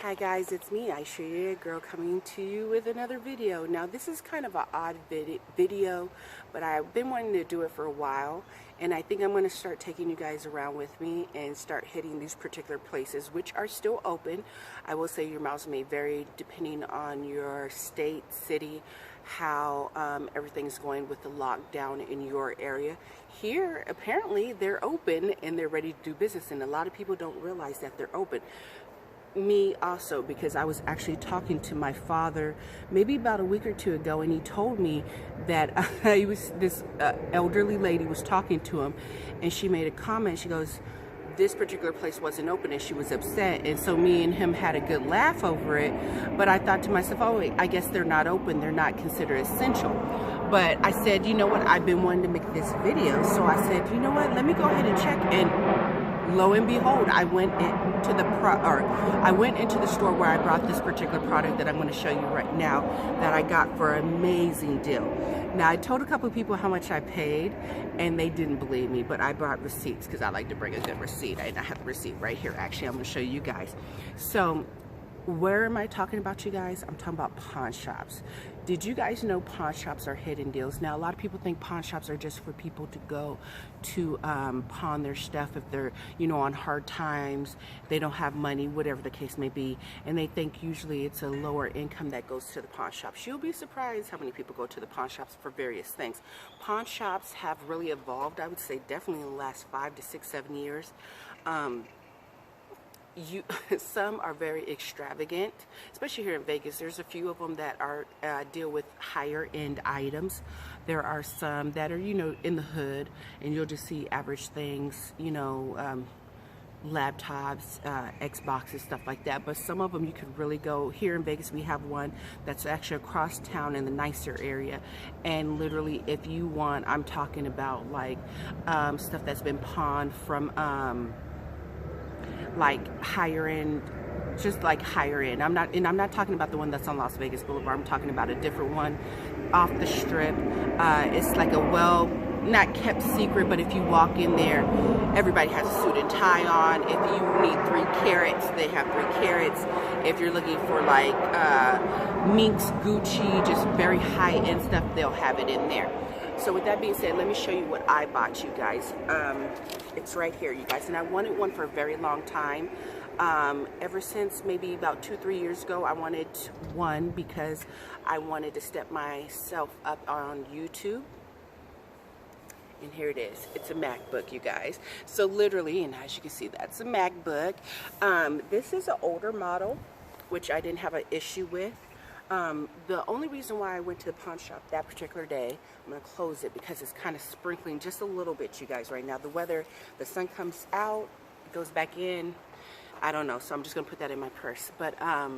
Hi guys, it's me, Aisha, girl, coming to you with another video. Now this is kind of an odd video, but I've been wanting to do it for a while, and I think I'm going to start taking you guys around with me and start hitting these particular places, which are still open. I will say your miles may vary depending on your state, city, how everything's going with the lockdown in your area. Here, apparently, they're open and they're ready to do business, and a lot of people don't realize that they're open. Me also, because I was actually talking to my father maybe about a week or two ago, and he told me that this elderly lady was talking to him, and she made a comment. She goes, this particular place wasn't open, and she was upset. And so me and him had a good laugh over it, but I thought to myself, oh, I guess they're not open, they're not considered essential. But I said, you know what, I've been wanting to make this video, so I said, you know what, let me go ahead and check. And lo and behold, I went into the store where I brought this particular product that I'm going to show you right now that I got for an amazing deal. Now, I told a couple of people how much I paid, and they didn't believe me, but I brought receipts because I like to bring a good receipt. I have the receipt right here. Actually, I'm going to show you guys. So, where am I talking about, you guys? I'm talking about pawn shops. Did you guys know pawn shops are hidden deals? Now, a lot of people think pawn shops are just for people to go to pawn their stuff if they're, on hard times, they don't have money, whatever the case may be, and they think usually it's a lower income that goes to the pawn shops. You'll be surprised how many people go to the pawn shops for various things. Pawn shops have really evolved, I would say, definitely in the last 5 to 6, 7 years. Some are very extravagant, especially here in Vegas. There's a few of them that are deal with higher end items. There are some that are in the hood, and you'll just see average things, laptops, Xboxes, stuff like that. But some of them you could really go. Here in Vegas we have one that's actually across town in the nicer area, and literally if you want, I'm talking about like stuff that's been pawned from like higher end, just like higher end. I'm not talking about the one that's on Las Vegas Boulevard. I'm talking about a different one off the strip. It's like a not kept secret, but if you walk in there, everybody has a suit and tie on. If you need 3 carats, they have 3 carats. If you're looking for like Minx, Gucci, just very high end stuff, they'll have it in there. So with that being said, let me show you what I bought, you guys. It's right here, you guys, and I wanted one for a very long time. Ever since maybe about 2-3 years ago, I wanted one because I wanted to step myself up on YouTube. And here it is. It's a MacBook, you guys. So literally, and as you can see, that's a MacBook. This is an older model, which I didn't have an issue with. The only reason why I went to the pawn shop that particular day, I'm going to close it because it's kind of sprinkling just a little bit, you guys, right now. The weather, the sun comes out, it goes back in. I don't know, so I'm just going to put that in my purse. But I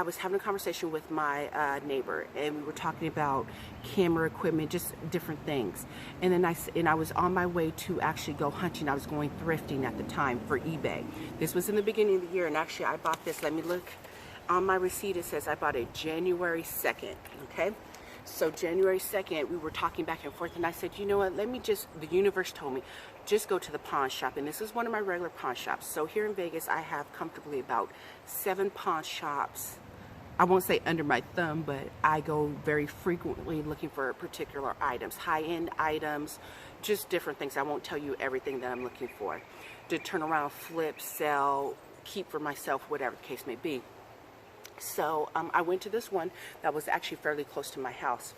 was having a conversation with my neighbor, and we were talking about camera equipment, just different things. And then I was on my way to actually go hunting. I was going thrifting at the time for eBay. This was in the beginning of the year, and actually I bought this. Let me look. On my receipt, it says I bought it January 2nd, okay? So January 2nd, we were talking back and forth, and I said, you know what, the universe told me, just go to the pawn shop. And this is one of my regular pawn shops. So here in Vegas, I have comfortably about 7 pawn shops. I won't say under my thumb, but I go very frequently looking for particular items, high-end items, just different things. I won't tell you everything that I'm looking for. To turn around, flip, sell, keep for myself, whatever the case may be. So I went to this one that was actually fairly close to my house.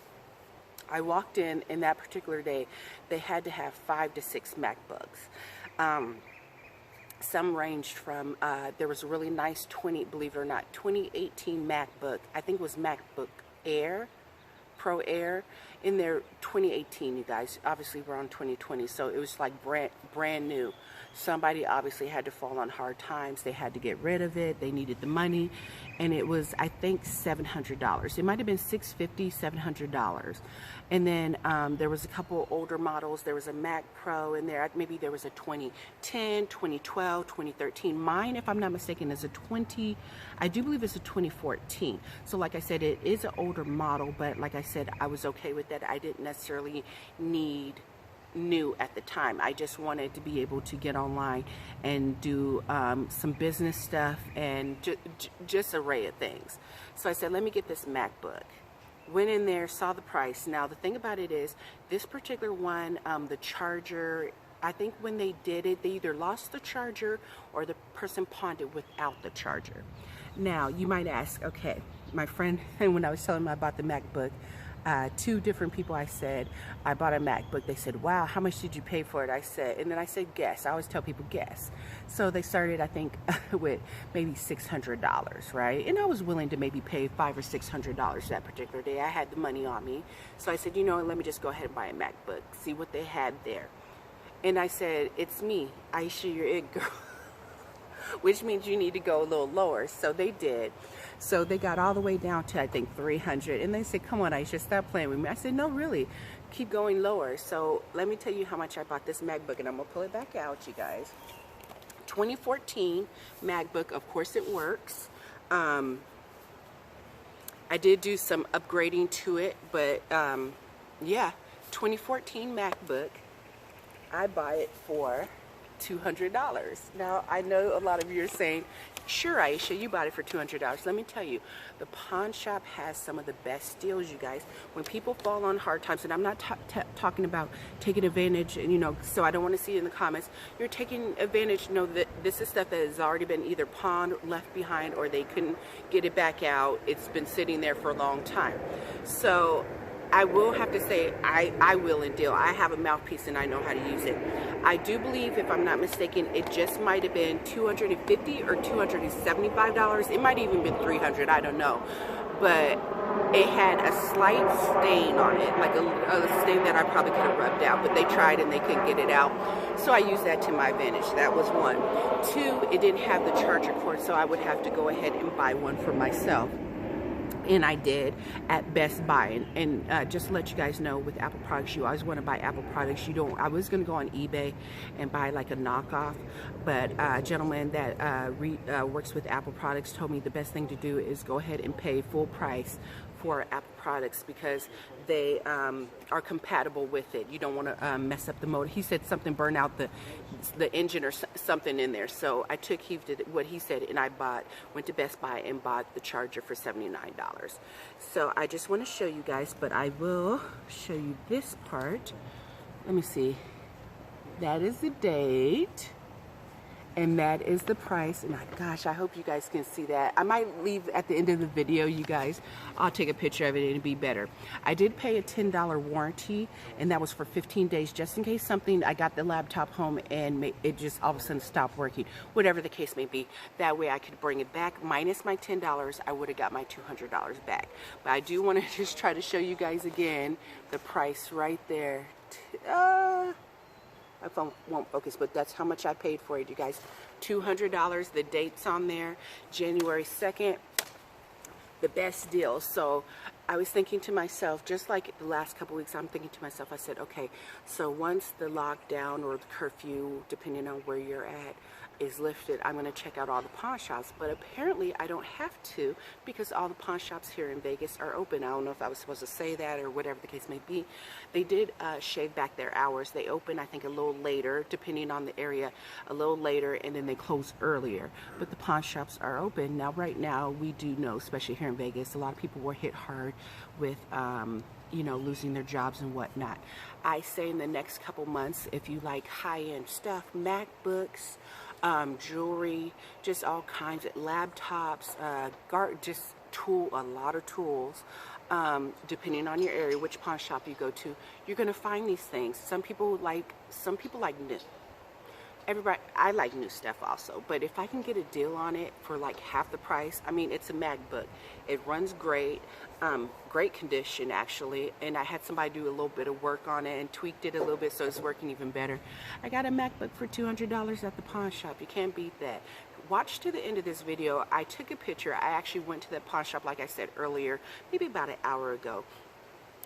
I walked in, and that particular day, they had to have 5 to 6 MacBooks. Some ranged from, there was a really nice believe it or not, 2018 MacBook. I think it was MacBook Air, Pro Air, in their 2018, you guys. Obviously, we're on 2020, so it was like brand new. Somebody obviously had to fall on hard times. They had to get rid of it. They needed the money, and it was, I think, $700. It might have been $650, $700. And then there was a couple older models. There was a Mac Pro in there. Maybe there was a 2010, 2012, 2013. Mine, if I'm not mistaken, is I do believe it's a 2014. So like I said, it is an older model, but like I said, I was okay with that. I didn't necessarily need new at the time. I just wanted to be able to get online and do some business stuff and just array of things. So I said, let me get this MacBook. Went in there, saw the price. Now the thing about it is, this particular one, the charger, I think when they did it, they either lost the charger or the person pawned it without the charger. Now you might ask, okay, my friend, and when I was telling them about the MacBook, 2 different people, I said, I bought a MacBook. They said, wow, how much did you pay for it? I said, and then I said, guess. I always tell people guess. So they started, I think, with maybe $600, right? And I was willing to maybe pay $500 or $600 that particular day. I had the money on me. So I said, you know what, let me just go ahead and buy a MacBook, see what they had there. And I said, it's me, Aisha, your it girl. Which means you need to go a little lower. So they did. So they got all the way down to, I think, 300. And they said, come on, Aisha, stop playing with me. I said, no, really, keep going lower. So let me tell you how much I bought this MacBook. And I'm going to pull it back out, you guys. 2014 MacBook. Of course, it works. I did do some upgrading to it. But, yeah, 2014 MacBook. I buy it for $200. Now, I know a lot of you are saying, sure, Aisha, you bought it for $200. Let me tell you, the pawn shop has some of the best deals, you guys. When people fall on hard times, and I'm not talking about taking advantage, and you know, so I don't want to see it in the comments. You're taking advantage, know that this is stuff that has already been either pawned, left behind, or they couldn't get it back out. It's been sitting there for a long time. So I will have to say, I will and deal. I have a mouthpiece and I know how to use it. I do believe, if I'm not mistaken, it just might have been $250 or $275. It might even been $300, I don't know. But it had a slight stain on it, like a stain that I probably could have rubbed out, but they tried and they couldn't get it out. So I used that to my advantage. That was one. 2, it didn't have the charger cord, so I would have to go ahead and buy one for myself. And I did at Best Buy. And just to let you guys know, with Apple products, you always want to buy Apple products. You don't. I was going to go on eBay and buy like a knockoff, but a gentleman that works with Apple products told me the best thing to do is go ahead and pay full price for Apple products, because they are compatible with it. You don't want to mess up the motor. He said something burned out the engine or something in there. So I took heed to what he said, and I went to Best Buy and bought the charger for $79. So I just want to show you guys, but I will show you this part. Let me see. That is the date. And that is the price. And gosh, I hope you guys can see that. I might leave at the end of the video, you guys. I'll take a picture of it and it'll be better. I did pay a $10 warranty, and that was for 15 days, just in case something, I got the laptop home and it just all of a sudden stopped working. Whatever the case may be. That way I could bring it back. Minus my $10, I would have got my $200 back. But I do want to just try to show you guys again the price right there. My phone won't focus, but that's how much I paid for it, you guys. $200. The date's on there, January 2nd. The best deal. So I was thinking to myself, just like the last couple weeks, I'm thinking to myself, I said, okay, so once the lockdown or the curfew, depending on where you're at, is lifted, I'm going to check out all the pawn shops. But apparently I don't have to, because all the pawn shops here in Vegas are open. I don't know if I was supposed to say that or whatever the case may be. They did shave back their hours. They open, I think, a little later, depending on the area, a little later, and then they close earlier. But the pawn shops are open. Now, right now, we do know, especially here in Vegas, a lot of people were hit hard with you know, losing their jobs and whatnot. I say in the next couple months, if you like high-end stuff, MacBooks, jewelry, just all kinds of laptops, just a lot of tools, depending on your area, which pawn shop you go to, you're going to find these things. Some people like new. Everybody, I like new stuff also, but if I can get a deal on it for like half the price, I mean, it's a MacBook. It runs great, great condition actually, and I had somebody do a little bit of work on it and tweaked it a little bit so it's working even better. I got a MacBook for $200 at the pawn shop. You can't beat that. Watch to the end of this video. I took a picture. I actually went to the pawn shop, like I said earlier, maybe about an hour ago,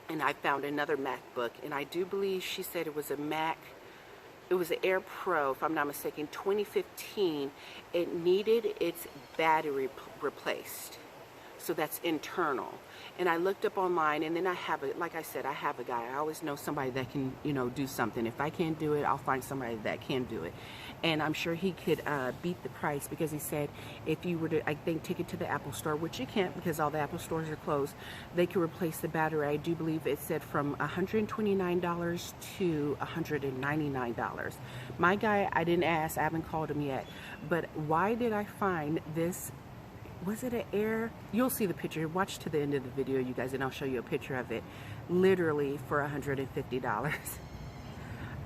and I found another MacBook, and I do believe she said it was a Mac. It was an Air Pro, if I'm not mistaken, 2015. It needed its battery replaced. So that's internal. And I looked up online, and then I have a, like I said, I have a guy. I always know somebody that can, you know, do something. If I can't do it, I'll find somebody that can do it. And I'm sure he could beat the price, because he said if you were to, I think, take it to the Apple store, which you can't because all the Apple stores are closed, they could replace the battery. I do believe it said from $129 to $199. My guy, I didn't ask, I haven't called him yet, but why did I find this? Was it an Air? You'll see the picture. Watch to the end of the video, you guys, and I'll show you a picture of it. Literally for $150.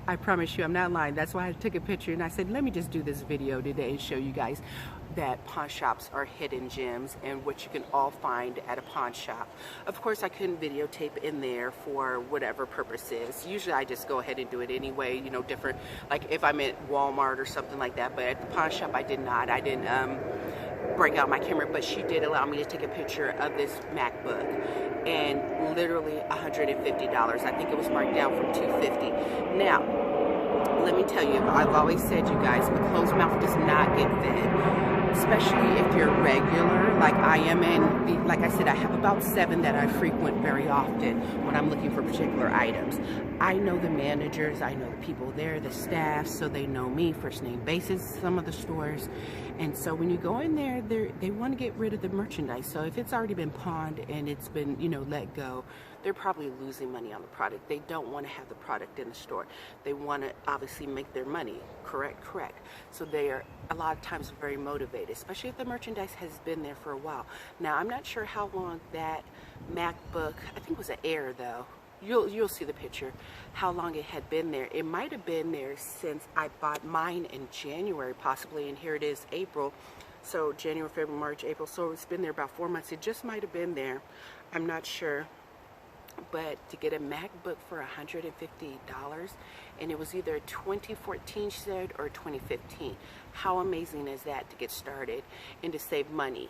I promise you, I'm not lying. That's why I took a picture, and I said, let me just do this video today and show you guys that pawn shops are hidden gems and what you can all find at a pawn shop. Of course, I couldn't videotape in there for whatever purposes. Usually I just go ahead and do it anyway, you know, different, like if I'm at Walmart or something like that. But at the pawn shop, I did not. I didn't break out my camera, but she did allow me to take a picture of this MacBook, and literally $150. I think it was marked down from $250. Now, let me tell you, I've always said, you guys, a closed mouth does not get fed, especially if you're regular, like I am in. Like I said, I have about 7 that I frequent very often when I'm looking for particular items. I know the managers, I know the people there, the staff, so they know me first name basis, some of the stores. And so when you go in there, they want to get rid of the merchandise. So if it's already been pawned and it's been, you know, let go, they're probably losing money on the product. They don't want to have the product in the store. They want to obviously make their money. Correct. So they are a lot of times very motivated, especially if the merchandise has been there for a while. Now, I'm not sure how long that MacBook, I think it was an Air though, you'll see the picture, how long it had been there. It might have been there since I bought mine in January possibly, and here it is April. So January, February, March, April, so it's been there about 4 months. It just might have been there, I'm not sure. But to get a MacBook for $150, and it was either 2014 she said or 2015. How amazing is that to get started and to save money?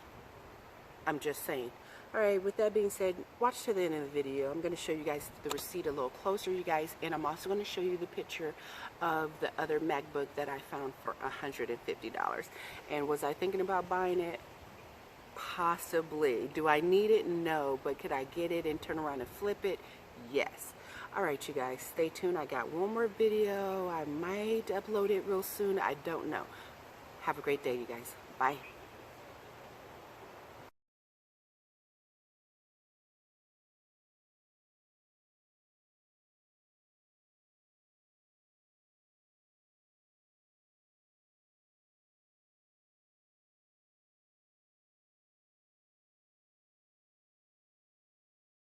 I'm just saying. Alright, with that being said, watch to the end of the video. I'm going to show you guys the receipt a little closer, you guys, and I'm also going to show you the picture of the other MacBook that I found for $150. And was I thinking about buying it? Possibly. Do I need it? No. But could I get it and turn around and flip it? Yes. Alright, you guys, stay tuned. I got one more video. I might upload it real soon. I don't know. Have a great day, you guys. Bye.